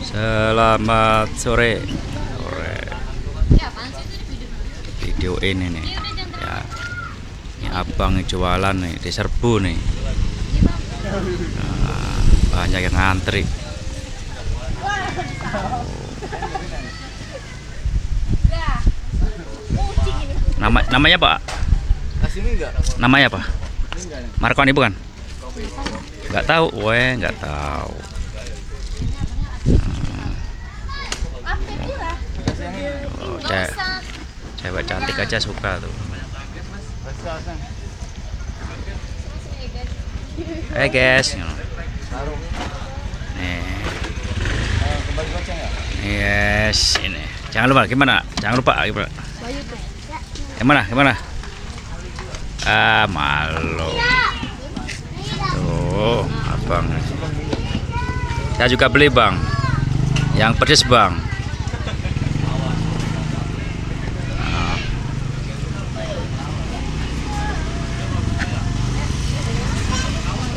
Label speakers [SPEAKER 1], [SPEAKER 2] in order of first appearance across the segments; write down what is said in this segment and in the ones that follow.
[SPEAKER 1] Selamat sore. Video ini nih. Ya. Ini abang jualan nih di Serbu nih. Nah, banyak yang ngantri. Namanya Pak? Namanya apa? Marconi bukan? Nggak tahu, nggak tahu. Oh, cewek cantik aja suka tuh. Hey guys, nih. Yes, ini. Jangan lupa gimana? Jangan lupa gimana? Gimana? Ah, malu. Tuh, abang. Saya juga beli, Bang. Yang pedes, Bang.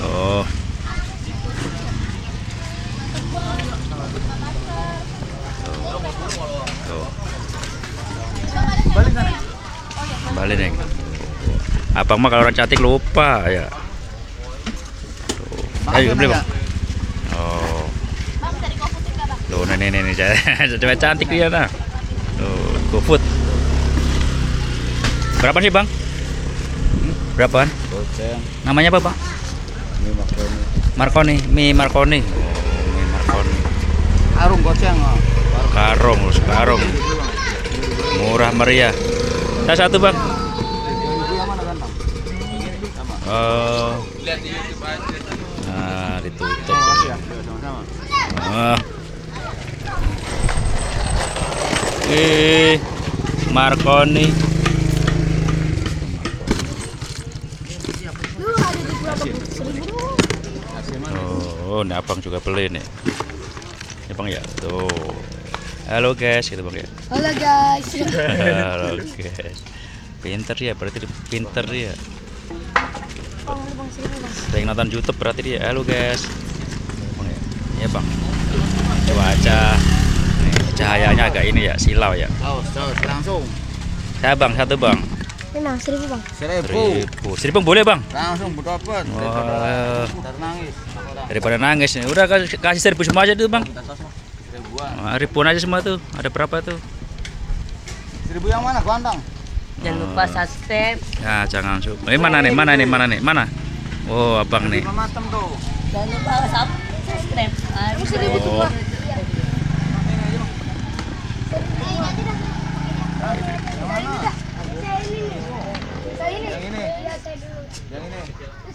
[SPEAKER 1] Oh. Tuh. Balik nih. Abang mah kalau orang cantik lupa ya. Tuh. Ayo beli, Bang. Oh. Tuh, nih. Cewek cantik dia nah. Tuh, GoFood. Berapa sih, Bang? Berapaan? Namanya apa, Bang? Marconi. Mie Marconi. Oh, mie Marconi.
[SPEAKER 2] Karung goceng.
[SPEAKER 1] Karung. Murah meriah. Saya satu, Bang. Oh. Nah, ditutup. Marconi. Oh, ini abang juga beli nih. Ini Bang ya. Tuh. Halo guys, gitu Bang ya.
[SPEAKER 3] Halo guys.
[SPEAKER 1] Halo guys. Pinter ya, berarti pinter dia. Sering nonton YouTube berarti dia. Halo guys. Bang ya. Iya Bang. Cuaca. Nih, cahayanya agak ini ya, silau ya.
[SPEAKER 2] Oh, langsung.
[SPEAKER 1] Saya Bang, satu Bang.
[SPEAKER 3] Memang 1000 Bang.
[SPEAKER 1] 1000 boleh Bang?
[SPEAKER 2] Langsung dapat. Nangis.
[SPEAKER 1] Daripada nangis nih. Udah kasih 1000 semua aja tuh Bang. Ribuan aja semua tuh. Ada berapa tuh?
[SPEAKER 2] 1000 yang mana, Gantang?
[SPEAKER 4] Jangan lupa subscribe.
[SPEAKER 1] Nah, jangan suka. Mana nih? Mana? Oh, abang nih.
[SPEAKER 2] Macam tuh.
[SPEAKER 4] Jangan lupa subscribe.
[SPEAKER 1] Oh.
[SPEAKER 2] Yang ini.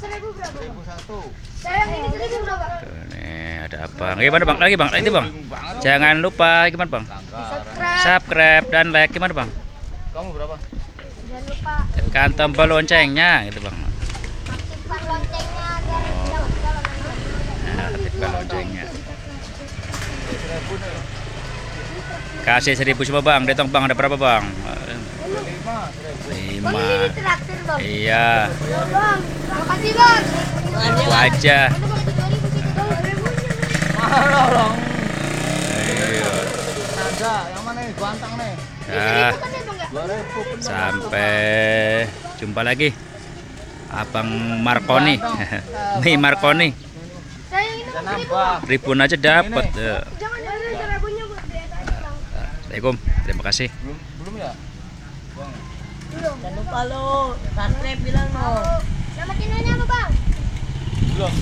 [SPEAKER 3] 1000 berapa?
[SPEAKER 2] 1001.
[SPEAKER 3] Saya ini 1000 berapa?
[SPEAKER 1] Nih, ada apa? Gimana Bang? Lagi Bang, itu Bang. Jangan lupa gimana Bang? Subscribe dan like gimana Bang?
[SPEAKER 2] Kamu berapa?
[SPEAKER 3] Jangan lupa
[SPEAKER 1] Tekan tombol loncengnya gitu Bang.
[SPEAKER 3] aktifkan loncengnya agar
[SPEAKER 1] Oh.
[SPEAKER 3] tidak
[SPEAKER 1] Nah, aktifkan loncengnya. Kasih 1000 semua Bang, detong Bang, ada berapa Bang? 5.
[SPEAKER 3] Bang, ini traktir Bang.
[SPEAKER 1] Iya.
[SPEAKER 3] Ya Bang, makasih Bang.
[SPEAKER 1] Itu aja.
[SPEAKER 2] Mahal dong.
[SPEAKER 1] Ayo.
[SPEAKER 2] Ada, yang mana nih? Gantang nih.
[SPEAKER 1] Nah,
[SPEAKER 2] 2000.
[SPEAKER 1] sampai jumpa lagi. Abang Marconi. Mie Marconi.
[SPEAKER 3] Saya ini
[SPEAKER 2] Nambah.
[SPEAKER 1] Ribuan aja dapat.
[SPEAKER 3] jangan ada ragunya buat dia tadi Bang.
[SPEAKER 1] Assalamualaikum. Terima kasih.
[SPEAKER 2] Belum ya?
[SPEAKER 4] Jangan lupa lo subscribe bilang lo.
[SPEAKER 3] Nama channelnya apa Bang?
[SPEAKER 2] Belum.